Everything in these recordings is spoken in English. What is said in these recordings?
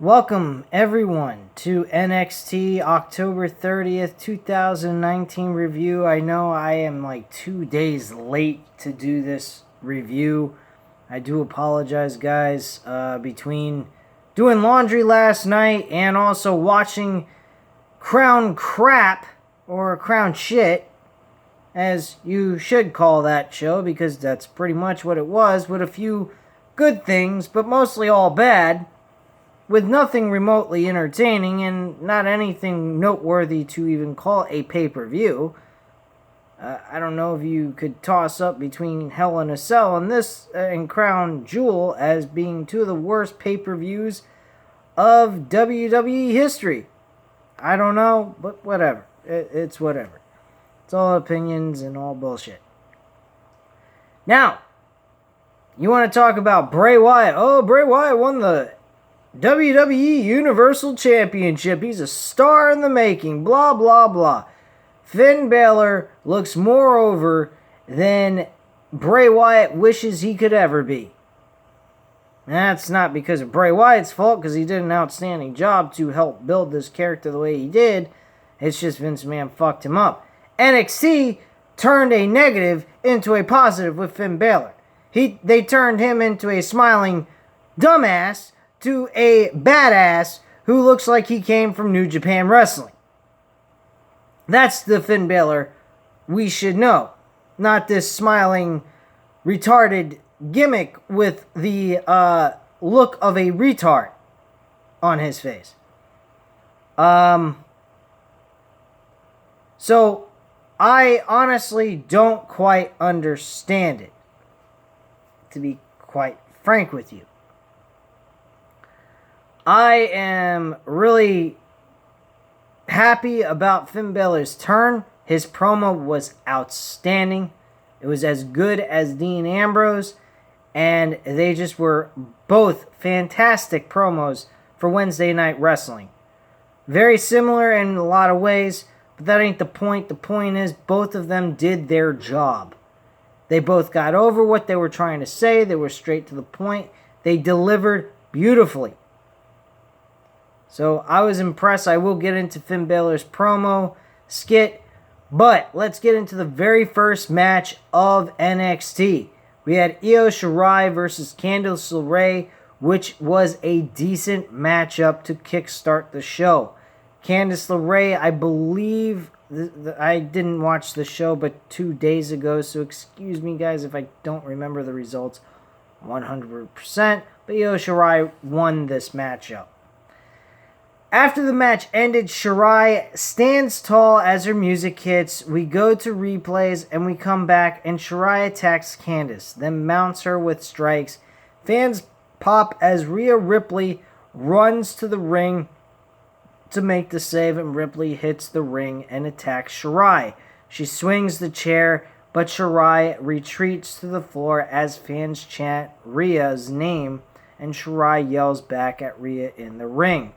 Welcome, everyone, to NXT October 30th, 2019 review. I know I am like 2 days late to do this review. I do apologize, guys. Between doing laundry last night and also watching Crown Crap, or Crown Shit, as you should call that show, because that's pretty much what it was, with a few good things, but mostly all bad, with nothing remotely entertaining and not anything noteworthy to even call a pay-per-view. I don't know if you could toss up between Hell in a Cell and this and Crown Jewel as being two of the worst pay-per-views of WWE history. I don't know, but whatever. It's whatever. It's all opinions and all bullshit. Now, you want to talk about Bray Wyatt. Oh, Bray Wyatt won the WWE Universal Championship. He's a star in the making. Blah, blah, blah. Finn Balor looks more over than Bray Wyatt wishes he could ever be. That's not because of Bray Wyatt's fault, because he did an outstanding job to help build this character the way he did. It's just Vince McMahon fucked him up. NXT turned a negative into a positive with Finn Balor. They turned him into a smiling dumbass to a badass who looks like he came from New Japan Wrestling. That's the Finn Balor we should know. Not this smiling, retarded gimmick with the look of a retard on his face. So, I honestly don't quite understand it, to be quite frank with you. I am really happy about Finn Balor's turn. His promo was outstanding. It was as good as Dean Ambrose, and they just were both fantastic promos for Wednesday Night Wrestling. Very similar in a lot of ways, but that ain't the point. The point is both of them did their job. They both got over what they were trying to say. They were straight to the point. They delivered beautifully. So I was impressed. I will get into Finn Balor's promo skit, but let's get into the very first match of NXT. We had Io Shirai versus Candice LeRae, which was a decent matchup to kickstart the show. Candice LeRae, I believe, I didn't watch the show but 2 days ago, so excuse me guys if I don't remember the results 100%, but Io Shirai won this matchup. After the match ended, Shirai stands tall as her music hits. We go to replays and we come back and Shirai attacks Candice, then mounts her with strikes. Fans pop as Rhea Ripley runs to the ring to make the save, and Ripley hits the ring and attacks Shirai. She swings the chair, but Shirai retreats to the floor as fans chant Rhea's name, and Shirai yells back at Rhea in the ring.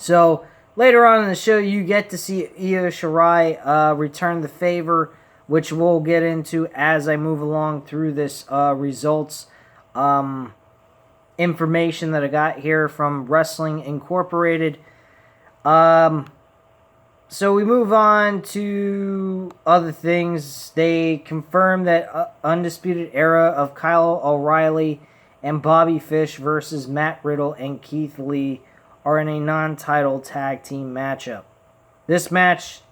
So, later on in the show, you get to see Io Shirai return the favor, which we'll get into as I move along through this results information that I got here from Wrestling Incorporated. So we move on to other things. They confirm that Undisputed Era of Kyle O'Reilly and Bobby Fish versus Matt Riddle and Keith Lee are in a non-title tag team matchup. This match,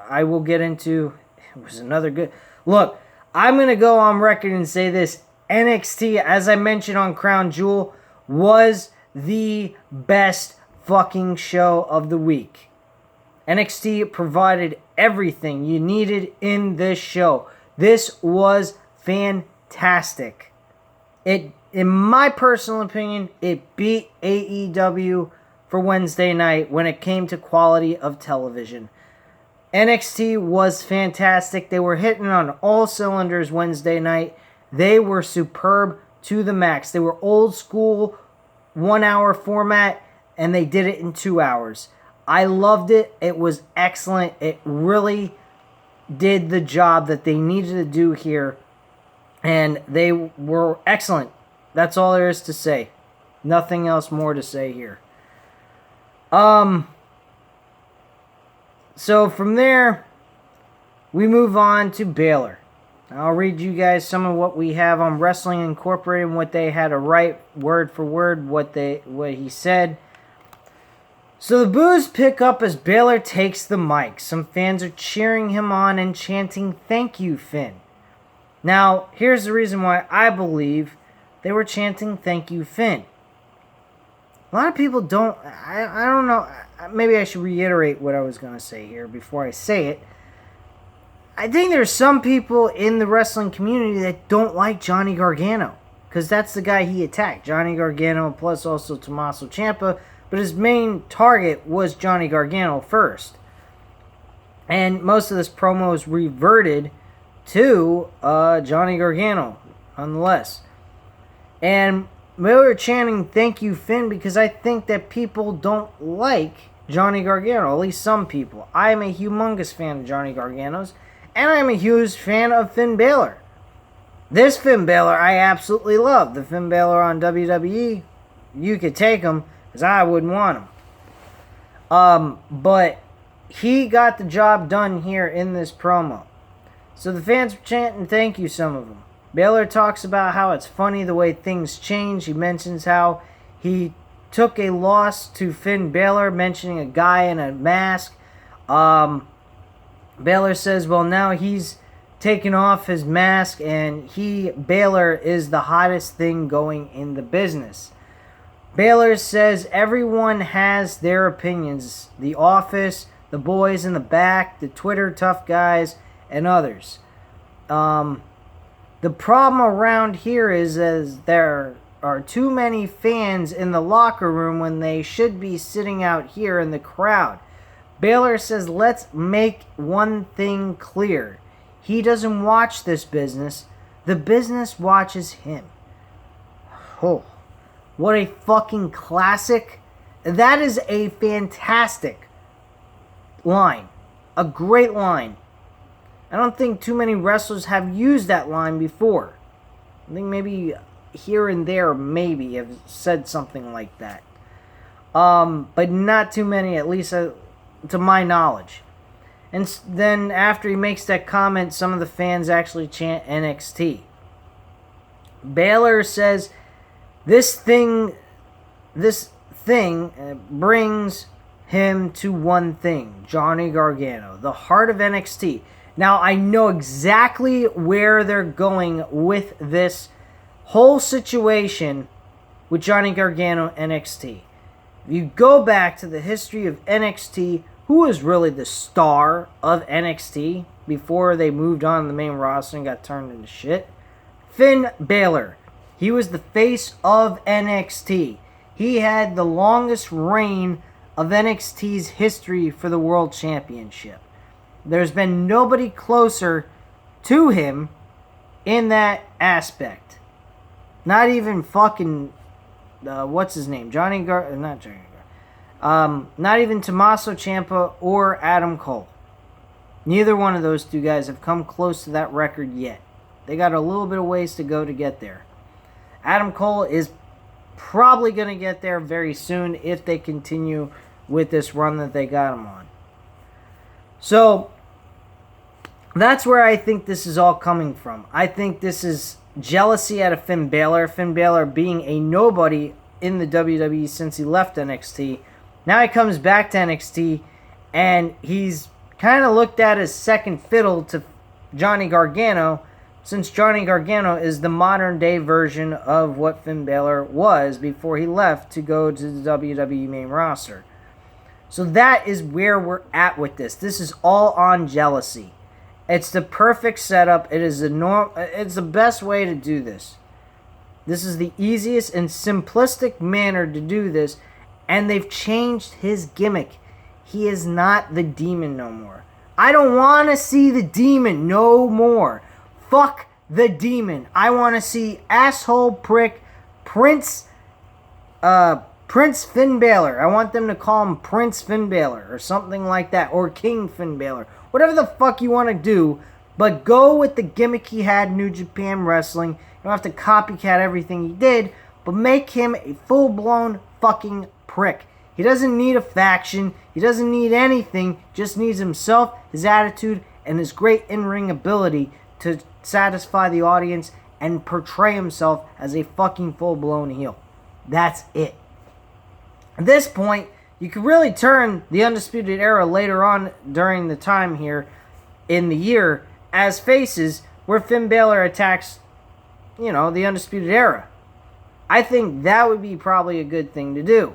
I will get into. It was another good... Look, I'm going to go on record and say this. NXT, as I mentioned on Crown Jewel, was the best fucking show of the week. NXT provided everything you needed in this show. This was fantastic. In my personal opinion, it beat AEW for Wednesday night when it came to quality of television. NXT was fantastic. They were hitting on all cylinders Wednesday night. They were superb to the max. They were old school, 1 hour format, and they did it in 2 hours. I loved it. It was excellent. It really did the job that they needed to do here, and they were excellent. That's all there is to say. Nothing else more to say here. So from there, we move on to Balor. I'll read you guys some of what we have on Wrestling Incorporated and what they had to write word for word, what he said. So the boos pick up as Balor takes the mic. Some fans are cheering him on and chanting, "Thank you, Finn." Now, here's the reason why I believe they were chanting, "Thank you, Finn." A lot of people don't, I don't know, maybe I should reiterate what I was going to say here before I say it. I think there's some people in the wrestling community that don't like Johnny Gargano, because that's the guy he attacked. Johnny Gargano plus also Tommaso Ciampa, but his main target was Johnny Gargano first. And most of this promo is reverted to Johnny Gargano, nonetheless. And we were chanting, "Thank you, Finn," because I think that people don't like Johnny Gargano, at least some people. I am a humongous fan of Johnny Gargano's, and I am a huge fan of Finn Balor. This Finn Balor I absolutely love. The Finn Balor on WWE, you could take him, because I wouldn't want him. But he got the job done here in this promo. So the fans were chanting, "Thank you," some of them. Balor talks about how it's funny the way things change. He mentions how he took a loss to Finn Balor, mentioning a guy in a mask. Balor says, well, now he's taken off his mask, and Balor is the hottest thing going in the business. Balor says everyone has their opinions. The Office, the boys in the back, the Twitter tough guys, and others. The problem around here is there are too many fans in the locker room when they should be sitting out here in the crowd. Balor says, let's make one thing clear. He doesn't watch this business. The business watches him. Oh, what a fucking classic. That is a fantastic line. A great line. I don't think too many wrestlers have used that line before. I think maybe here and there maybe have said something like that. But not too many, at least to my knowledge. And then after he makes that comment, some of the fans actually chant NXT. Balor says this thing brings him to one thing, Johnny Gargano, the heart of NXT. Now, I know exactly where they're going with this whole situation with Johnny Gargano NXT. If you go back to the history of NXT, who was really the star of NXT before they moved on to the main roster and got turned into shit? Finn Balor. He was the face of NXT. He had the longest reign of NXT's history for the World Championship. There's been nobody closer to him in that aspect. Not even fucking, what's his name? Not Johnny Gargano. Not even Tommaso Ciampa or Adam Cole. Neither one of those two guys have come close to that record yet. They got a little bit of ways to go to get there. Adam Cole is probably going to get there very soon if they continue with this run that they got him on. So, that's where I think this is all coming from. I think this is jealousy out of Finn Balor. Finn Balor being a nobody in the WWE since he left NXT. Now he comes back to NXT, and he's kind of looked at as second fiddle to Johnny Gargano, since Johnny Gargano is the modern day version of what Finn Balor was before he left to go to the WWE main roster. So that is where we're at with this. This is all on jealousy. It's the perfect setup. It's the best way to do this. This is the easiest and simplistic manner to do this, and they've changed his gimmick. He is not the Demon no more. I don't want to see the Demon no more. Fuck the Demon. I want to see asshole prick Prince Finn Balor. I want them to call him Prince Finn Balor or something like that, or King Finn Balor. Whatever the fuck you want to do, but go with the gimmick he had in New Japan Wrestling. You don't have to copycat everything he did, but make him a full-blown fucking prick. He doesn't need a faction. He doesn't need anything. Just needs himself, his attitude, and his great in-ring ability to satisfy the audience and portray himself as a fucking full-blown heel. That's it. At this point, you could really turn the Undisputed Era later on during the time here in the year as faces where Finn Balor attacks, the Undisputed Era. I think that would be probably a good thing to do.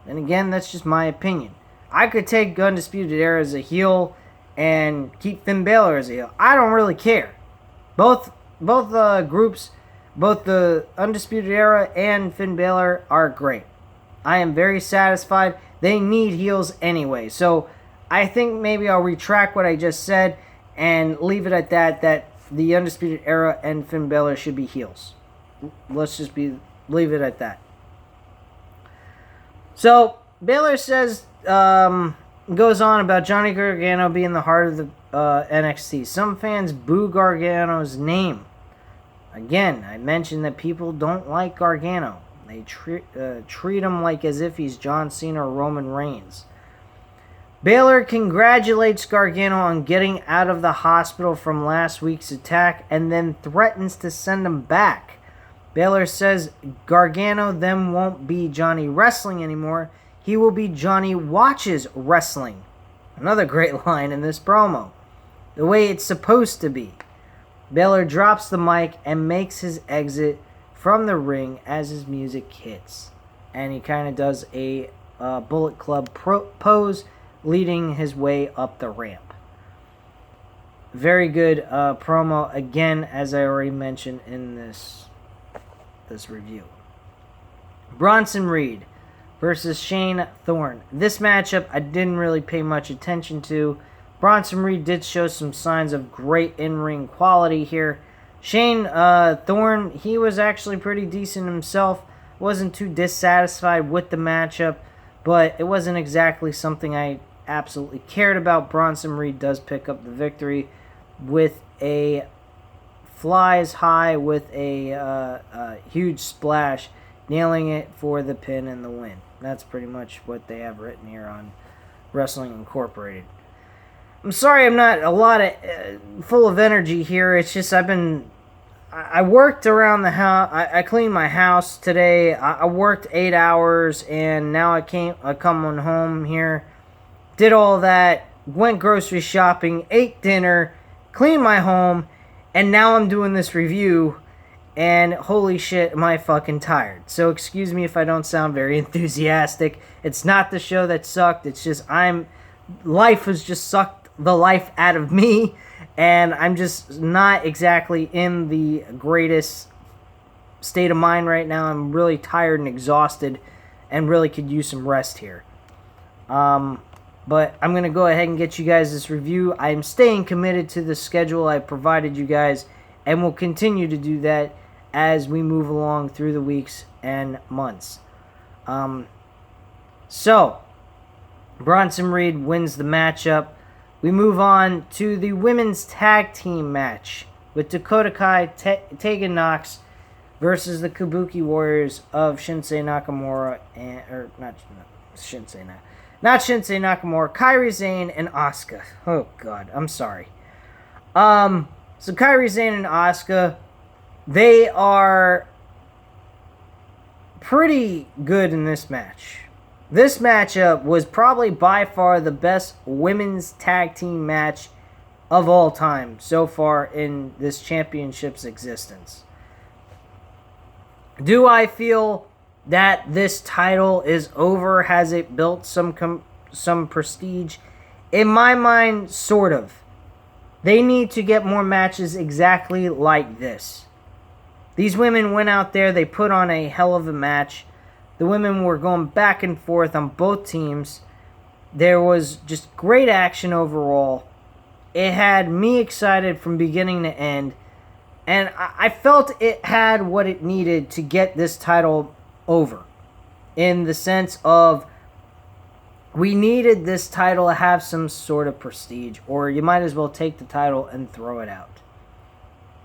And again, that's just my opinion. I could take Undisputed Era as a heel and keep Finn Balor as a heel. I don't really care. Both groups, both the Undisputed Era and Finn Balor are great. I am very satisfied. They need heels anyway. So I think maybe I'll retract what I just said and leave it at that the Undisputed Era and Finn Balor should be heels. Let's just leave it at that. So Balor says, goes on about Johnny Gargano being the heart of the NXT. Some fans boo Gargano's name. Again, I mentioned that people don't like Gargano. They treat him like as if he's John Cena or Roman Reigns. Balor congratulates Gargano on getting out of the hospital from last week's attack and then threatens to send him back. Balor says Gargano then won't be Johnny Wrestling anymore. He will be Johnny Watches Wrestling. Another great line in this promo. The way it's supposed to be. Balor drops the mic and makes his exit from the ring as his music hits. And he kind of does a Bullet Club pose, leading his way up the ramp. Very good promo, again, as I already mentioned in this review. Bronson Reed versus Shane Thorne. This matchup I didn't really pay much attention to. Bronson Reed did show some signs of great in-ring quality here. Shane Thorne, he was actually pretty decent himself. Wasn't too dissatisfied with the matchup, but it wasn't exactly something I absolutely cared about. Bronson Reed does pick up the victory with a flies high with a huge splash, nailing it for the pin and the win. That's pretty much what they have written here on Wrestling Incorporated. I'm sorry I'm not a lot of full of energy here. It's just I worked around the house. I cleaned my house today. I worked 8 hours, and now I come on home here, did all that, went grocery shopping, ate dinner, cleaned my home, and now I'm doing this review, and holy shit, am I fucking tired. So excuse me if I don't sound very enthusiastic. It's not the show that sucked. It's just life has just sucked the life out of me, and I'm just not exactly in the greatest state of mind right now. I'm really tired and exhausted and really could use some rest here. But I'm going to go ahead and get you guys this review. I'm staying committed to the schedule I provided you guys, and will continue to do that as we move along through the weeks and months. So, Bronson Reed wins the matchup. We move on to the women's tag team match with Dakota Kai, Tegan Nox versus the Kabuki Warriors of Shinsuke Nakamura not Shinsuke Nakamura, Kairi Sane, and Asuka. Oh God, I'm sorry. So Kairi Sane and Asuka, they are pretty good in this match. This matchup was probably by far the best women's tag team match of all time so far in this championship's existence. Do I feel that this title is over? Has it built some prestige? In my mind, sort of. They need to get more matches exactly like this. These women went out there, they put on a hell of a match. The women were going back and forth on both teams. There was just great action overall. It had me excited from beginning to end. And I felt it had what it needed to get this title over. In the sense of, we needed this title to have some sort of prestige. Or you might as well take the title and throw it out.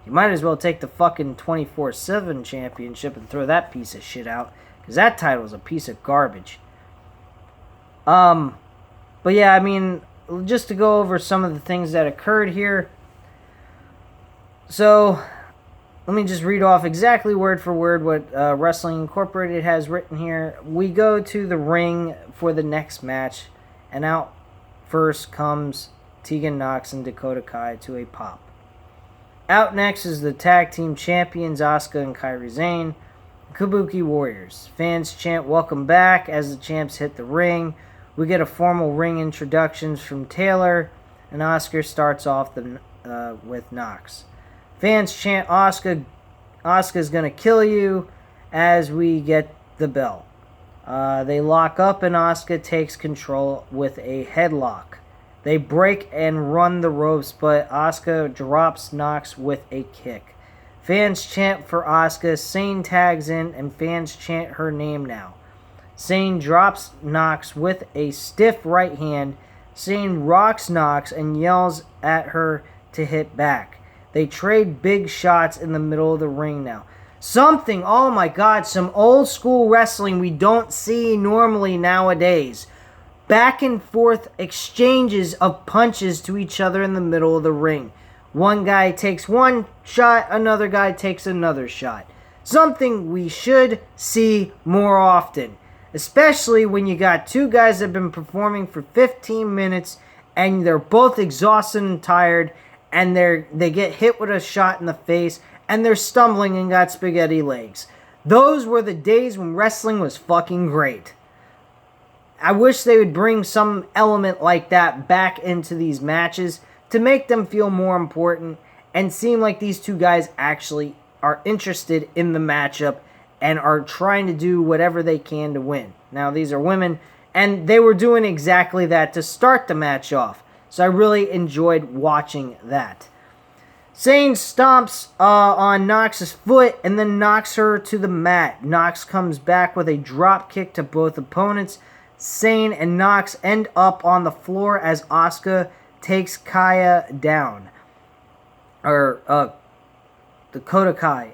You might as well take the fucking 24/7 championship and throw that piece of shit out, because that title is a piece of garbage. But yeah, I mean, just to go over some of the things that occurred here. So, let me just read off exactly word for word what Wrestling Incorporated has written here. We go to the ring for the next match, and out first comes Tegan Nox and Dakota Kai to a pop. Out next is the tag team champions Asuka and Kairi Sane, Kabuki Warriors. Fans chant "Welcome back" as the champs hit the ring. We get a formal ring introductions from Taylor, and Asuka starts off with Nox. Fans chant Asuka's gonna kill you as we get the bell. They lock up and Asuka takes control with a headlock. They break and run the ropes, but Asuka drops Nox with a kick. Fans chant for Asuka. Sane tags in and fans chant her name now. Sane drops Nox with a stiff right hand. Sane rocks Nox and yells at her to hit back. They trade big shots in the middle of the ring now. Something, oh my god, some old school wrestling we don't see normally nowadays. Back and forth exchanges of punches to each other in the middle of the ring. One guy takes one shot, another guy takes another shot. Something we should see more often. Especially when you got two guys that have been performing for 15 minutes and they're both exhausted and tired, and they get hit with a shot in the face, and they're stumbling and got spaghetti legs. Those were the days when wrestling was fucking great. I wish they would bring some element like that back into these matches to make them feel more important and seem like these two guys actually are interested in the matchup and are trying to do whatever they can to win. Now, these are women, and they were doing exactly that to start the match off. So I really enjoyed watching that. Sane stomps on Nox's foot and then knocks her to the mat. Nox comes back with a drop kick to both opponents. Sane and Nox end up on the floor as Asuka takes Kaya down. Dakota Kai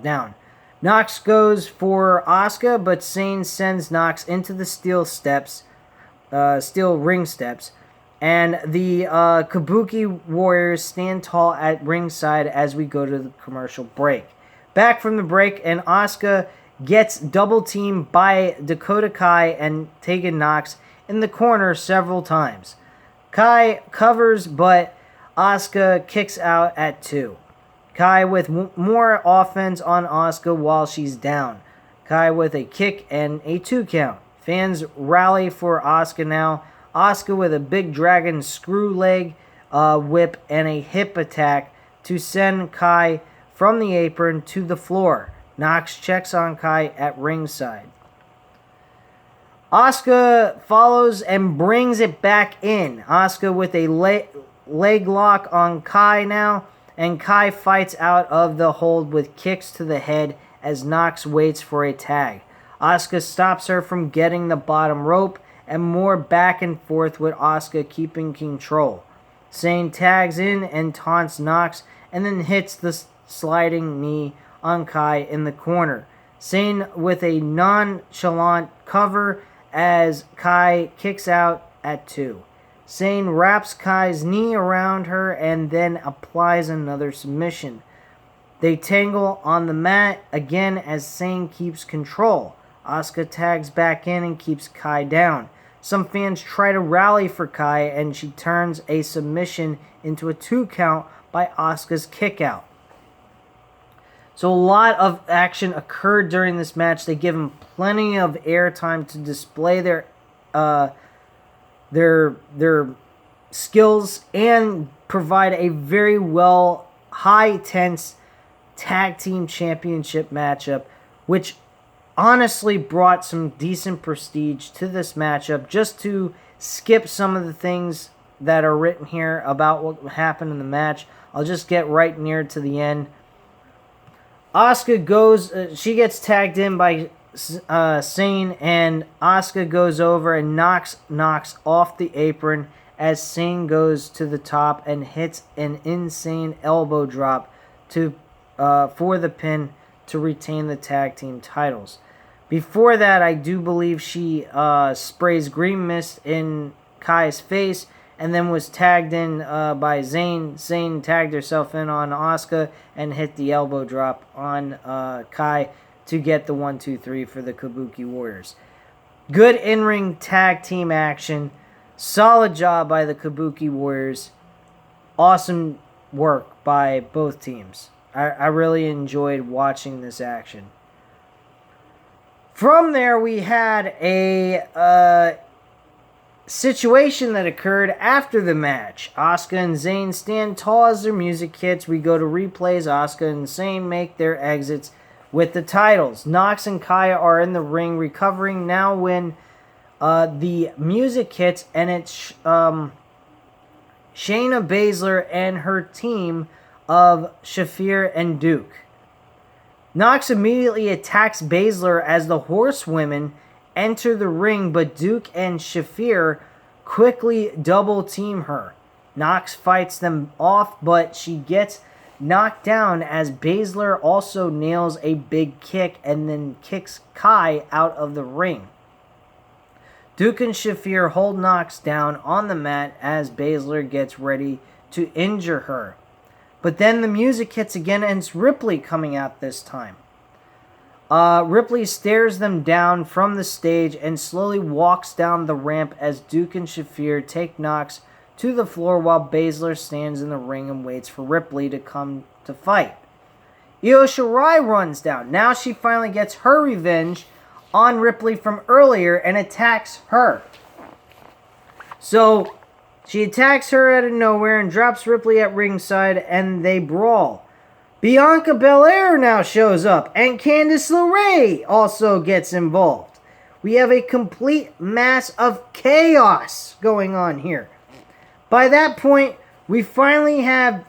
down. Nox goes for Asuka, but Sane sends Nox into the steel ring steps. And the Kabuki Warriors stand tall at ringside as we go to the commercial break. Back from the break, and Asuka gets double teamed by Dakota Kai and Tegan Nox in the corner several times. Kai covers, but Asuka kicks out at 2. Kai with more offense on Asuka while she's down. Kai with a kick and a 2 count. Fans rally for Asuka now. Asuka with a big dragon screw leg whip and a hip attack to send Kai from the apron to the floor. Nox checks on Kai at ringside. Asuka follows and brings it back in. Asuka with a leg lock on Kai now, and Kai fights out of the hold with kicks to the head as Nox waits for a tag. Asuka stops her from getting the bottom rope, and more back and forth with Asuka keeping control. Sane tags in and taunts Nox and then hits the sliding knee on Kai in the corner. Sane with a nonchalant cover as Kai kicks out at 2. Sane wraps Kai's knee around her and then applies another submission. They tangle on the mat again as Sane keeps control. Asuka tags back in and keeps Kai down. Some fans try to rally for Kai, and she turns a submission into a 2 count by Asuka's kickout. So a lot of action occurred during this match. They give him plenty of airtime to display their skills and provide a very well high tense tag team championship matchup, which honestly brought some decent prestige to this matchup. Just to skip some of the things that are written here about what happened in the match, I'll just get right near to the end. Asuka goes, she gets tagged in by Sane, and Asuka goes over and knocks off the apron as Sane goes to the top and hits an insane elbow drop to for the pin to retain the tag team titles. Before that, I do believe she sprays green mist in Kai's face and then was tagged in by Zayn. Zayn tagged herself in on Asuka and hit the elbow drop on Kai to get the 1-2-3 for the Kabuki Warriors. Good in-ring tag team action. Solid job by the Kabuki Warriors. Awesome work by both teams. I really enjoyed watching this action. From there, we had a situation that occurred after the match. Asuka and Zayn stand tall as their music hits. We go to replays. Asuka and Zayn make their exits with the titles. Nox and Kaya are in the ring recovering now when the music hits, and it's Shayna Baszler and her team of Shafir and Duke. Nox immediately attacks Baszler as the horsewomen enter the ring, but Duke and Shafir quickly double team her. Nox fights them off, but she gets knocked down as Baszler also nails a big kick and then kicks Kai out of the ring. Duke and Shafir hold Nox down on the mat as Baszler gets ready to injure her. But then the music hits again and it's Ripley coming out this time. Ripley stares them down from the stage and slowly walks down the ramp as Duke and Shafir take Nox to the floor while Baszler stands in the ring and waits for Ripley to come to fight. Io Shirai runs down. Now she finally gets her revenge on Ripley from earlier and attacks her. So she attacks her out of nowhere and drops Ripley at ringside and they brawl. Bianca Belair now shows up and Candice LeRae also gets involved. We have a complete mass of chaos going on here. By that point, we finally have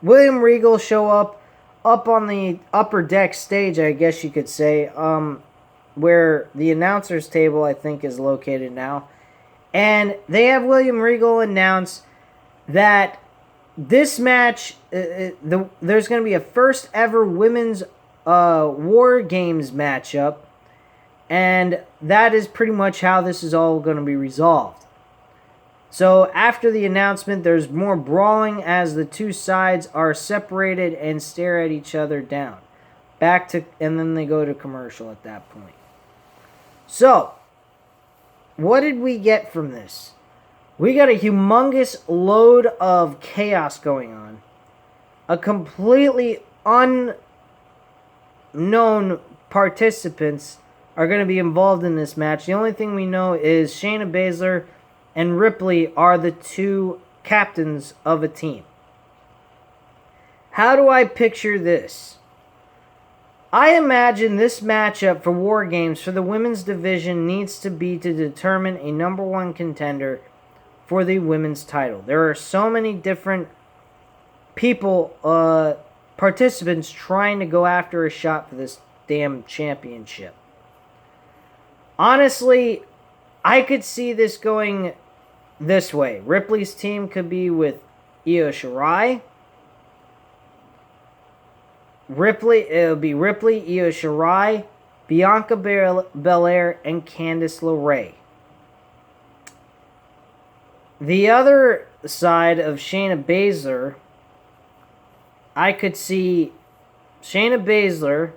William Regal show up on the upper deck stage, I guess you could say, where the announcer's table, I think, is located now. And they have William Regal announce that this match, there's going to be a first ever women's War Games matchup. And that is pretty much how this is all going to be resolved. So after the announcement, there's more brawling as the two sides are separated and stare at each other down. And then they go to commercial at that point. So, what did we get from this? We got a humongous load of chaos going on. A completely unknown participants are going to be involved in this match. The only thing we know is Shayna Baszler and Ripley are the two captains of a team. How do I picture this? I imagine this matchup for War Games for the women's division needs to be to determine a number one contender for the women's title. There are so many different people, participants trying to go after a shot for this damn championship. Honestly, I could see this going this way. Ripley's team could be with Io Shirai. It'll be Ripley, Io Shirai, Bianca Belair, and Candice LeRae. The other side of Shayna Baszler, I could see Shayna Baszler,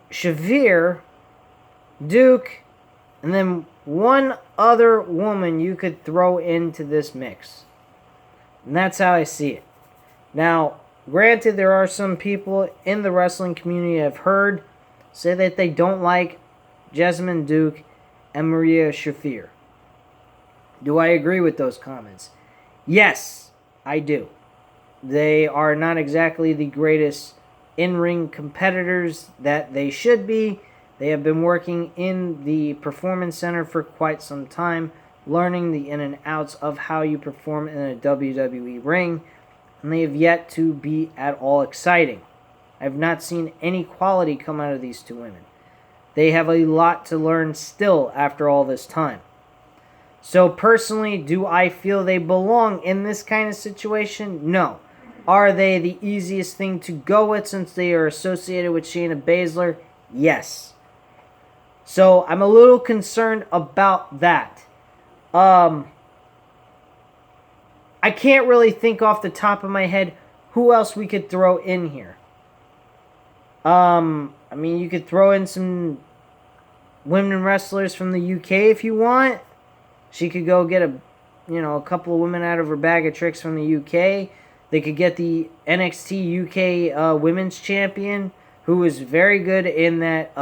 Shafir, Duke, and then one other woman you could throw into this mix. And that's how I see it. Now, granted, there are some people in the wrestling community I've heard say that they don't like Jessamyn Duke and Maria Shafir. Do I agree with those comments? Yes, I do. They are not exactly the greatest in-ring competitors that they should be. They have been working in the Performance Center for quite some time, learning the in and outs of how you perform in a WWE ring, and they have yet to be at all exciting. I have not seen any quality come out of these two women. They have a lot to learn still after all this time. So personally, do I feel they belong in this kind of situation? No. Are they the easiest thing to go with since they are associated with Shayna Baszler? Yes. So I'm a little concerned about that. I can't really think off the top of my head who else we could throw in here. I mean, you could throw in some women wrestlers from the UK if you want. She could go get a couple of women out of her bag of tricks from the UK. They could get the NXT UK Women's Champion, who was very good in that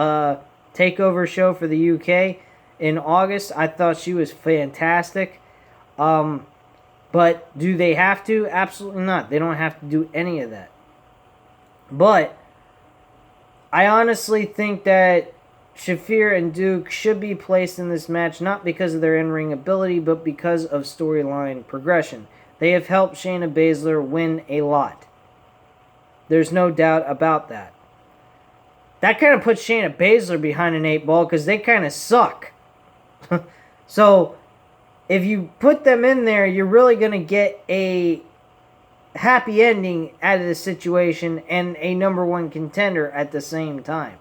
takeover show for the UK in August. I thought she was fantastic. But do they have to? Absolutely not. They don't have to do any of that. But I honestly think that Shafir and Duke should be placed in this match, not because of their in-ring ability, but because of storyline progression. They have helped Shayna Baszler win a lot. There's no doubt about that. That kind of puts Shayna Baszler behind an 8-ball because they kind of suck. So, if you put them in there, you're really going to get a happy ending out of the situation and a number 1 contender at the same time.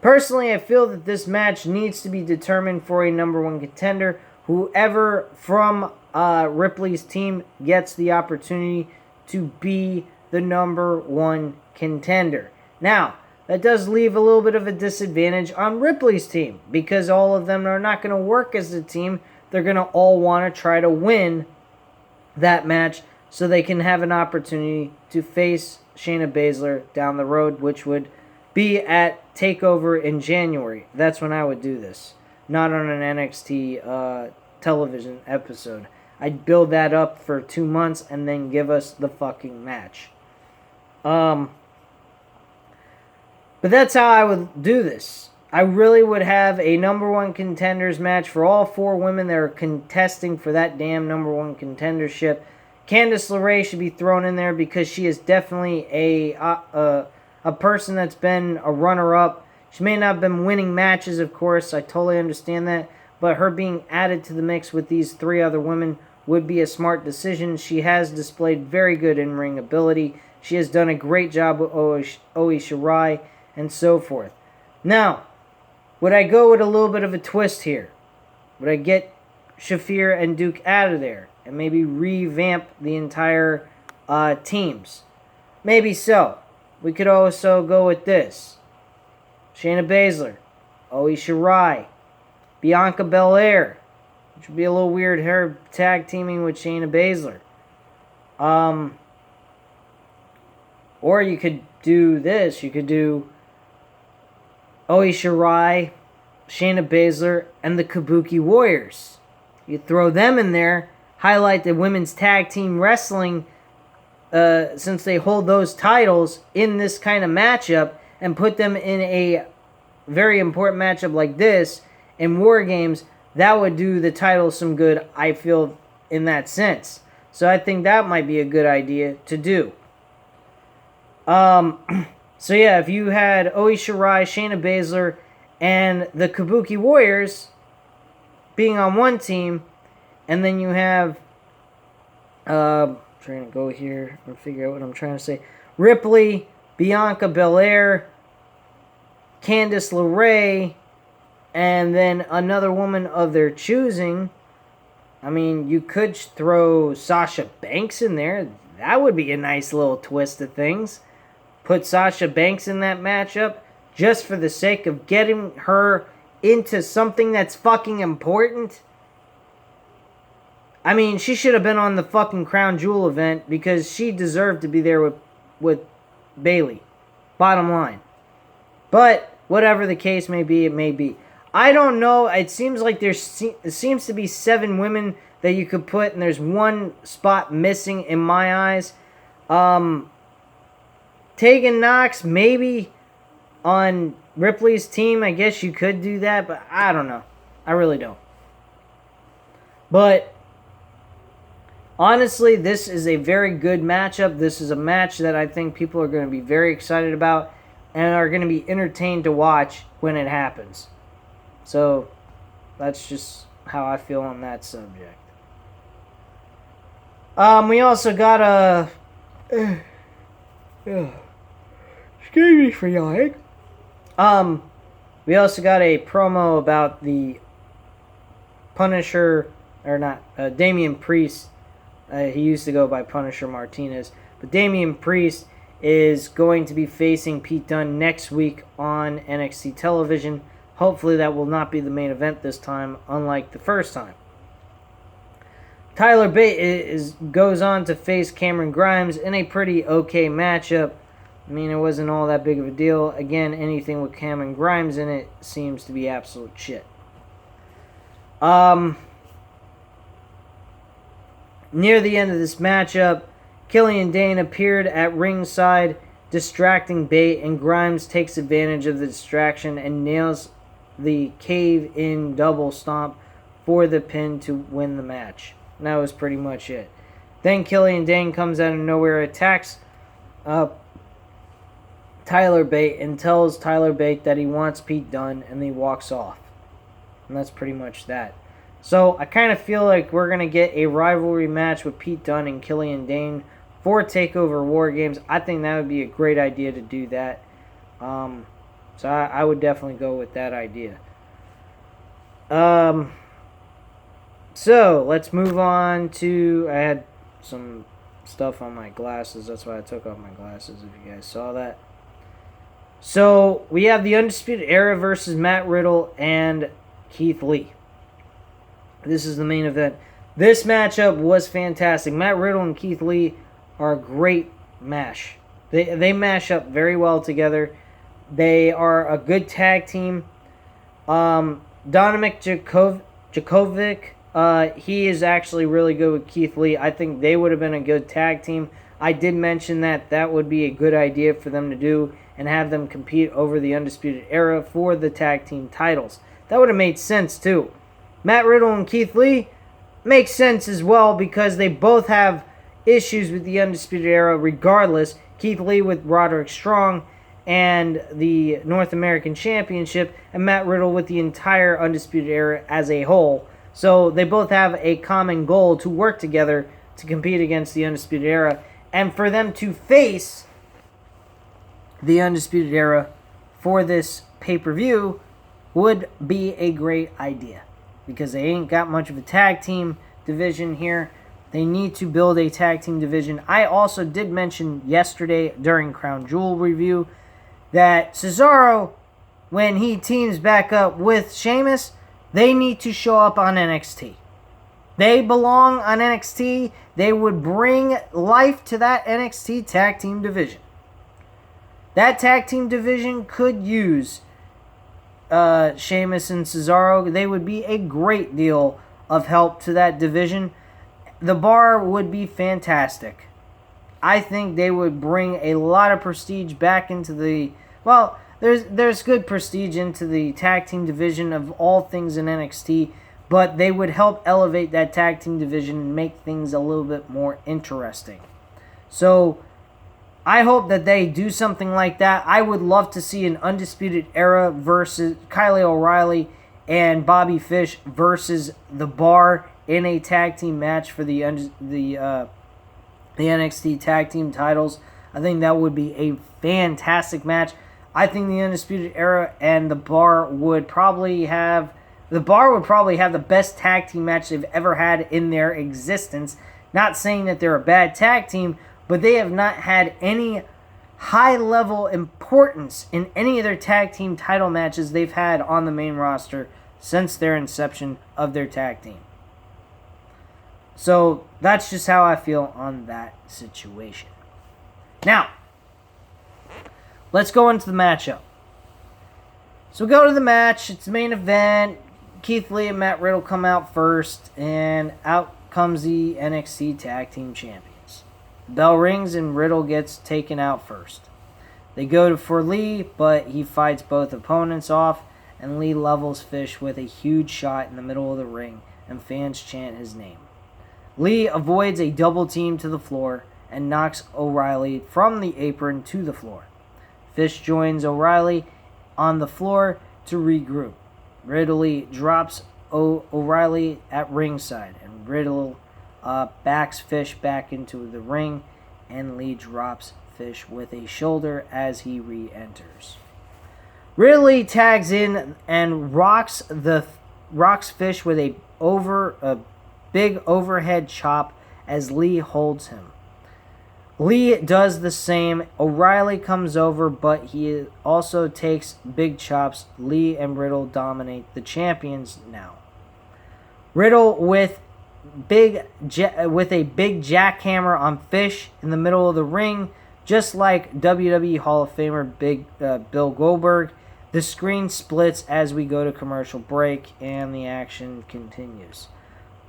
Personally, I feel that this match needs to be determined for a number 1 contender. Whoever from Ripley's team gets the opportunity to be the number 1 contender. Now, that does leave a little bit of a disadvantage on Ripley's team because all of them are not going to work as a team. They're going to all want to try to win that match so they can have an opportunity to face Shayna Baszler down the road, which would be at TakeOver in January. That's when I would do this, not on an NXT television episode. I'd build that up for 2 months and then give us the fucking match. But that's how I would do this. I really would have a number 1 contenders match for all 4 women that are contesting for that damn number 1 contendership. Candice LeRae should be thrown in there because she is definitely a person that's been a runner-up. She may not have been winning matches, of course. I totally understand that. But her being added to the mix with these 3 other women would be a smart decision. She has displayed very good in-ring ability. She has done a great job with Oi Shirai and so forth. Now, would I go with a little bit of a twist here? Would I get Shafir and Duke out of there and maybe revamp the entire teams? Maybe so. We could also go with this. Shayna Baszler, Oi Shirai, Bianca Belair, which would be a little weird, her tag teaming with Shayna Baszler. Or you could do this. You could do Oi Shirai, Shayna Baszler, and the Kabuki Warriors. You throw them in there, highlight the women's tag team wrestling, since they hold those titles in this kind of matchup, and put them in a very important matchup like this in War Games. That would do the title some good, I feel, in that sense. So I think that might be a good idea to do. So yeah, if you had Oi Shirai, Shayna Baszler, and the Kabuki Warriors being on one team, and then you have, trying to go here and figure out what I'm trying to say, Ripley, Bianca Belair, Candice LeRae, and then another woman of their choosing. I mean, you could throw Sasha Banks in there. That would be a nice little twist of things. Put Sasha Banks in that matchup just for the sake of getting her into something that's fucking important. I mean, she should have been on the fucking Crown Jewel event because she deserved to be there with Bayley. Bottom line. But whatever the case may be, it may be. I don't know. It seems like there seems to be 7 women that you could put, and there's one spot missing in my eyes. Tegan Knox, maybe on Ripley's team. I guess you could do that, but I don't know. I really don't. But honestly, this is a very good matchup. This is a match that I think people are going to be very excited about and are going to be entertained to watch when it happens. So that's just how I feel on that subject. We also got a Excuse me for yawning. We also got a promo about the Punisher, or not, Damian Priest. He used to go by Punisher Martinez. But Damian Priest is going to be facing Pete Dunne next week on NXT television. Hopefully that will not be the main event this time, unlike the first time. Tyler Bate goes on to face Cameron Grimes in a pretty okay matchup. I mean, it wasn't all that big of a deal. Again, anything with Cameron Grimes in it seems to be absolute shit. Near the end of this matchup, Killian Dane appeared at ringside, distracting Bate, and Grimes takes advantage of the distraction and nails the cave-in double stomp for the pin to win the match. And that was pretty much it. Then Killian Dane comes out of nowhere, attacks Tyler Bate, and tells Tyler Bate that he wants Pete Dunne, and he walks off. And that's pretty much that. So I kind of feel like we're going to get a rivalry match with Pete Dunne and Killian Dane for TakeOver War Games. I think that would be a great idea to do that. So I would definitely go with that idea. So let's move on to... I had some stuff on my glasses. That's why I took off my glasses, if you guys saw that. So we have the Undisputed Era versus Matt Riddle and Keith Lee. This is the main event. This matchup was fantastic. Matt Riddle and Keith Lee are a great mash. They mash up very well together. They are a good tag team. Dominik Djokovic, he is actually really good with Keith Lee. I think they would have been a good tag team. I did mention that would be a good idea for them to do and have them compete over the Undisputed Era for the tag team titles. That would have made sense too. Matt Riddle and Keith Lee makes sense as well because they both have issues with the Undisputed Era regardless. Keith Lee with Roderick Strong and the North American Championship, and Matt Riddle with the entire Undisputed Era as a whole. So they both have a common goal to work together to compete against the Undisputed Era, and for them to face the Undisputed Era for this pay-per-view would be a great idea. Because they ain't got much of a tag team division here. They need to build a tag team division. I also did mention yesterday during Crown Jewel review that Cesaro, when he teams back up with Sheamus, they need to show up on NXT. They belong on NXT. They would bring life to that NXT tag team division. That tag team division could use Sheamus and Cesaro. They would be a great deal of help to that division. The Bar would be fantastic. I think they would bring a lot of prestige back into the... Well, there's good prestige into the tag team division of all things in NXT, but they would help elevate that tag team division and make things a little bit more interesting. So I hope that they do something like that. I would love to see an Undisputed Era versus Kyle O'Reilly and Bobby Fish versus The Bar in a tag team match for the NXT tag team titles. I think that would be a fantastic match. I think the Undisputed Era and The Bar would probably have... The Bar would probably have the best tag team match they've ever had in their existence. Not saying that they're a bad tag team, but they have not had any high-level importance in any of their tag team title matches they've had on the main roster since their inception of their tag team. So that's just how I feel on that situation. Now, let's go into the matchup. So we go to the match. It's the main event. Keith Lee and Matt Riddle come out first, and out comes the NXT Tag Team Champions. The bell rings and Riddle gets taken out first. They go for Lee, but he fights both opponents off, and Lee levels Fish with a huge shot in the middle of the ring, and fans chant his name. Lee avoids a double team to the floor and knocks O'Reilly from the apron to the floor. Fish joins O'Reilly on the floor to regroup. Riddle drops O'Reilly at ringside, and Riddle backs Fish back into the ring and Lee drops Fish with a shoulder as he re-enters. Ridley tags in and rocks Fish with a big overhead chop as Lee holds him. Lee does the same. O'Reilly comes over, but he also takes big chops. Lee and Riddle dominate the champions now. Riddle with a big jackhammer on Fish in the middle of the ring, just like WWE Hall of Famer Bill Goldberg. The screen splits as we go to commercial break, and the action continues.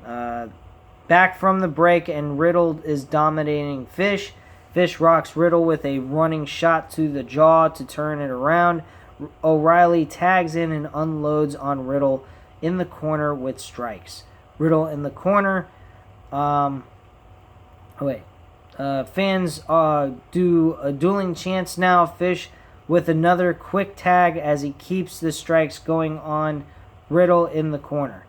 Back from the break, and Riddle is dominating Fish. Fish rocks Riddle with a running shot to the jaw to turn it around. O'Reilly tags in and unloads on Riddle in the corner with strikes. Riddle in the corner. Fans do a dueling chants now. Fish with another quick tag as he keeps the strikes going on Riddle in the corner.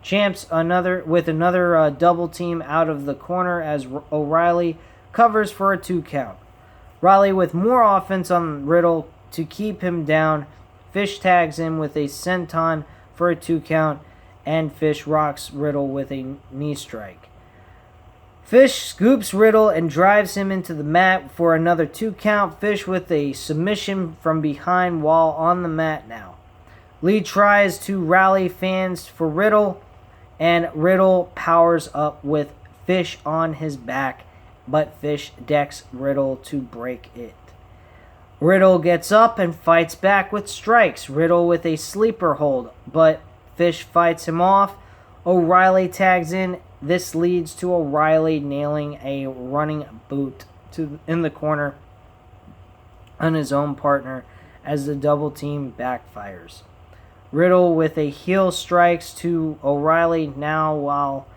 Champs with another double team out of the corner as O'Reilly covers for a 2 count. Riley with more offense on Riddle to keep him down. Fish tags in with a senton for a 2 count, and Fish rocks Riddle with a knee strike. Fish scoops Riddle and drives him into the mat for another 2 count. Fish with a submission from behind while on the mat now. Lee tries to rally fans for Riddle, and Riddle powers up with Fish on his back, but Fish decks Riddle to break it. Riddle gets up and fights back with strikes. Riddle with a sleeper hold, but Fish fights him off. O'Reilly tags in. This leads to O'Reilly nailing a running boot in the corner on his own partner as the double team backfires. Riddle with a heel strikes to O'Reilly now while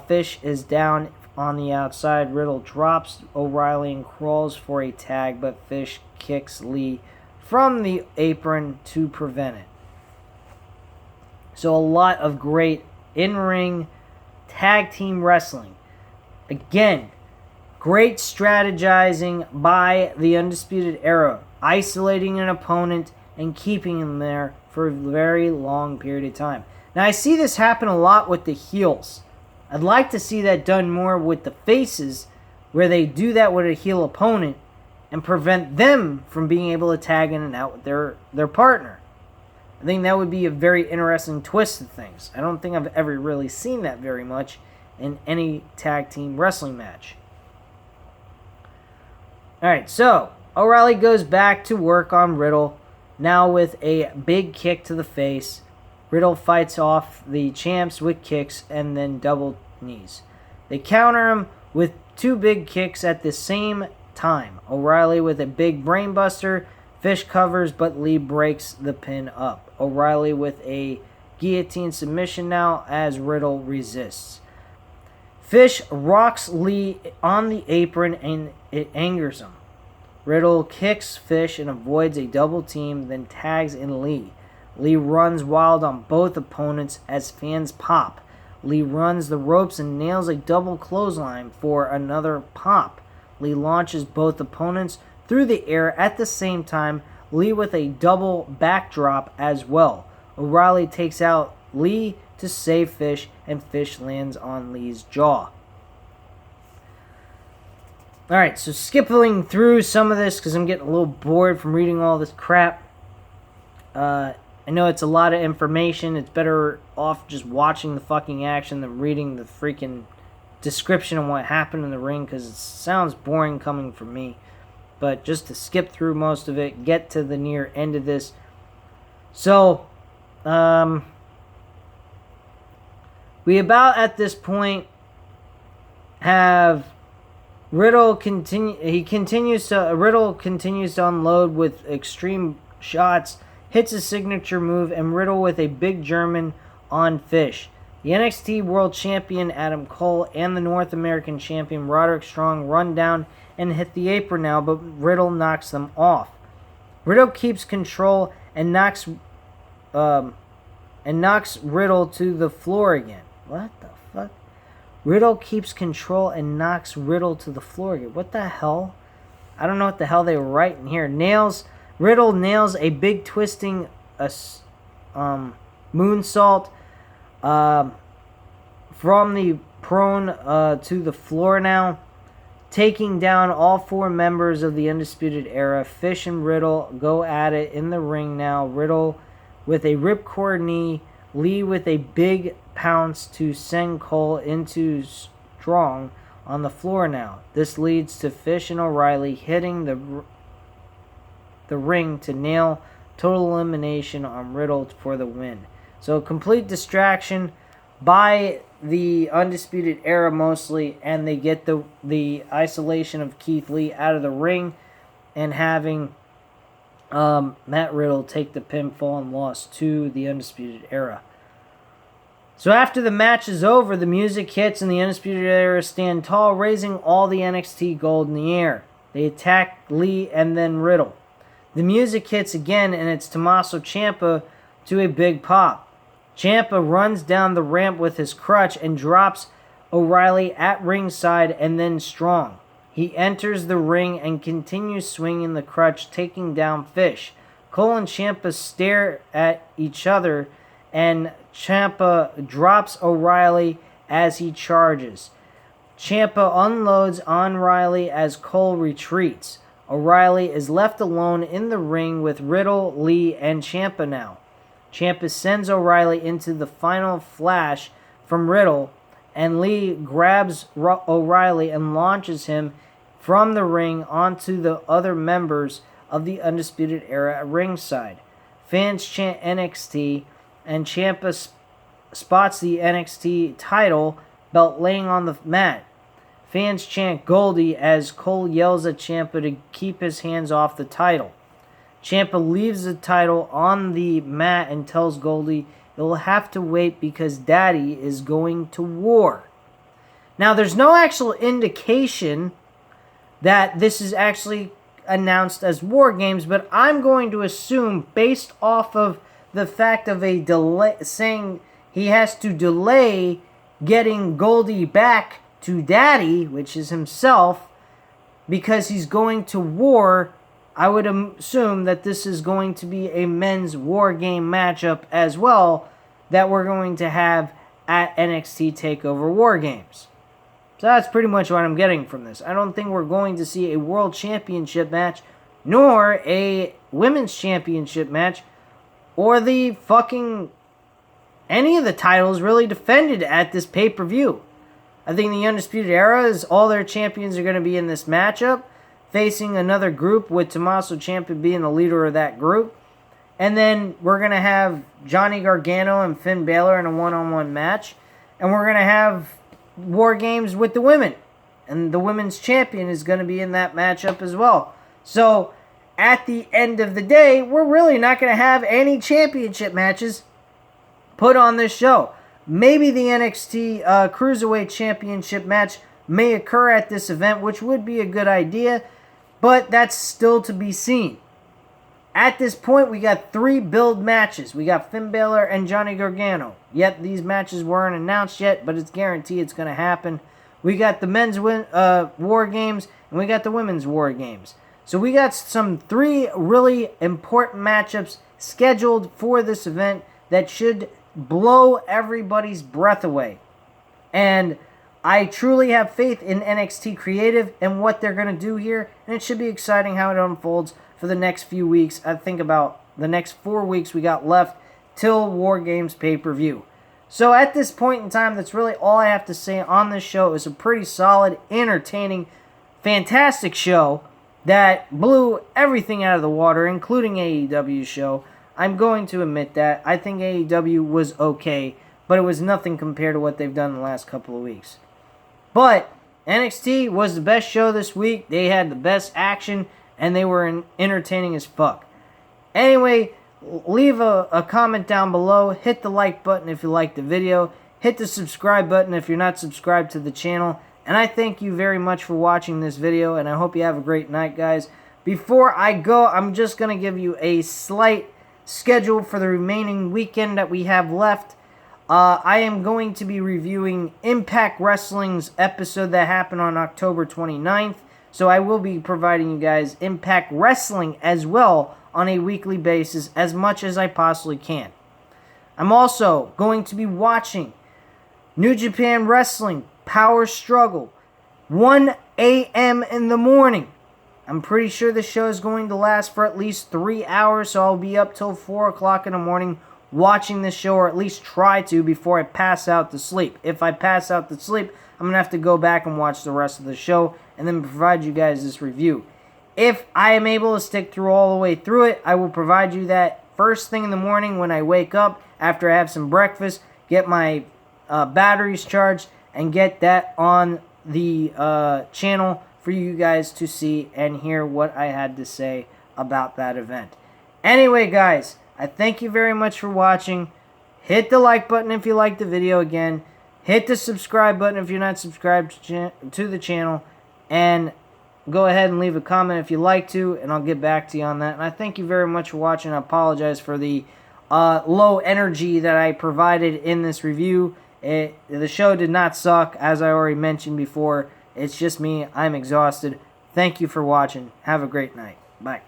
Fish is down on the outside. Riddle drops O'Reilly and crawls for a tag, but Fish kicks Lee from the apron to prevent it. So a lot of great in-ring tag team wrestling. Again, great strategizing by the Undisputed Era, isolating an opponent and keeping him there for a very long period of time. Now I see this happen a lot with the heels. I'd like to see that done more with the faces, where they do that with a heel opponent and prevent them from being able to tag in and out with their partner. I think that would be a very interesting twist of things. I don't think I've ever really seen that very much in any tag team wrestling match. Alright, so O'Reilly goes back to work on Riddle, now with a big kick to the face. Riddle fights off the champs with kicks and then double knees. They counter him with 2 big kicks at the same time. O'Reilly with a big brainbuster. Fish covers, but Lee breaks the pin up. O'Reilly with a guillotine submission now as Riddle resists. Fish rocks Lee on the apron and it angers him. Riddle kicks Fish and avoids a double team, then tags in Lee. Lee runs wild on both opponents as fans pop. Lee runs the ropes and nails a double clothesline for another pop. Lee launches both opponents through the air at the same time. Lee with a double backdrop as well. O'Reilly takes out Lee to save Fish, and Fish lands on Lee's jaw. Alright, so skipping through some of this because I'm getting a little bored from reading all this crap. I know it's a lot of information. It's better off just watching the fucking action than reading the freaking description of what happened in the ring, because it sounds boring coming from me. But just to skip through most of it, get to the near end of this. So, we about at this point have Riddle continues to unload with extreme shots, hits a signature move, and Riddle with a big German on Fish. The NXT World Champion Adam Cole and the North American Champion Roderick Strong run down and hit the apron now, but Riddle knocks them off. Riddle keeps control and knocks Riddle to the floor again. What the fuck? Riddle keeps control and knocks Riddle to the floor. What the hell? I don't know what the hell they were writing here. Riddle nails a big twisting moonsault from the prone to the floor now, taking down all 4 members of the Undisputed Era. Fish and Riddle go at it in the ring now. Riddle with a ripcord knee, Lee with a big pounce to send Cole into Strong on the floor now. This leads to Fish and O'Reilly hitting the ring to nail total elimination on Riddle for the win. So complete distraction by the Undisputed Era mostly, and they get the isolation of Keith Lee out of the ring, and having Matt Riddle take the pinfall and loss to the Undisputed Era. So after the match is over, the music hits and the Undisputed Era stand tall, raising all the NXT gold in the air. They attack Lee and then Riddle. The music hits again, and it's Tommaso Ciampa to a big pop. Ciampa runs down the ramp with his crutch and drops O'Reilly at ringside and then Strong. He enters the ring and continues swinging the crutch, taking down Fish. Cole and Ciampa stare at each other, and Ciampa drops O'Reilly as he charges. Ciampa unloads on Riley as Cole retreats. O'Reilly is left alone in the ring with Riddle, Lee, and Ciampa now. Ciampa sends O'Reilly into the final flash from Riddle, and Lee grabs O'Reilly and launches him from the ring onto the other members of the Undisputed Era at ringside. Fans chant NXT, and Ciampa spots the NXT title belt laying on the mat. Fans chant Goldie as Cole yells at Ciampa to keep his hands off the title. Ciampa leaves the title on the mat and tells Goldie he'll have to wait because Daddy is going to war. Now, there's no actual indication that this is actually announced as War Games, but I'm going to assume, based off of the fact of a delay, saying he has to delay getting Goldie back to Daddy, which is himself, because he's going to war. I would assume that this is going to be a men's War Game matchup as well that we're going to have at NXT TakeOver War Games. So that's pretty much what I'm getting from this. I don't think we're going to see a World Championship match, nor a Women's Championship match, or the fucking any of the titles really defended at this pay-per-view. I think the Undisputed Era is all their champions are going to be in this matchup, facing another group with Tommaso Ciampa being the leader of that group. And then we're going to have Johnny Gargano and Finn Balor in a one-on-one match. And we're going to have War Games with the women. And the women's champion is going to be in that matchup as well. So, at the end of the day, we're really not going to have any championship matches put on this show. Maybe the NXT Cruiserweight Championship match may occur at this event, which would be a good idea, but that's still to be seen. At this point, we got 3 build matches. We got Finn Balor and Johnny Gargano. Yet these matches weren't announced yet, but it's guaranteed it's going to happen. We got the men's War Games, and we got the women's War Games. So we got 3 really important matchups scheduled for this event that should blow everybody's breath away. And I truly have faith in NXT Creative and what they're going to do here, and it should be exciting how it unfolds for the next few weeks. I think about the next 4 weeks we got left till War Games pay-per-view. So at this point in time, that's really all I have to say on this show. It was a pretty solid, entertaining, fantastic show that blew everything out of the water, including AEW's show. I'm going to admit that. I think AEW was okay, but it was nothing compared to what they've done in the last couple of weeks. But NXT was the best show this week. They had the best action, and they were entertaining as fuck. Anyway, leave a comment down below. Hit the like button if you liked the video. Hit the subscribe button if you're not subscribed to the channel. And I thank you very much for watching this video, and I hope you have a great night, guys. Before I go, I'm just going to give you a slight schedule for the remaining weekend that we have left. I am going to be reviewing Impact Wrestling's episode that happened on October 29th. So I will be providing you guys Impact Wrestling as well on a weekly basis as much as I possibly can. I'm also going to be watching New Japan Wrestling Power Struggle 1 a.m. in the morning. I'm pretty sure the show is going to last for at least 3 hours, so I'll be up till 4 o'clock in the morning watching this show, or at least try to before I pass out to sleep. If I pass out to sleep, I'm going to have to go back and watch the rest of the show and then provide you guys this review. If I am able to stick through all the way through it, I will provide you that first thing in the morning when I wake up, after I have some breakfast, get my batteries charged, and get that on the channel for you guys to see and hear what I had to say about that event. Anyway, guys, I thank you very much for watching. Hit the like button if you liked the video again. Hit the subscribe button if you're not subscribed to the channel. And go ahead and leave a comment if you like to, and I'll get back to you on that. And I thank you very much for watching. I apologize for the low energy that I provided in this review. The show did not suck, as I already mentioned before. It's just me. I'm exhausted. Thank you for watching. Have a great night. Bye.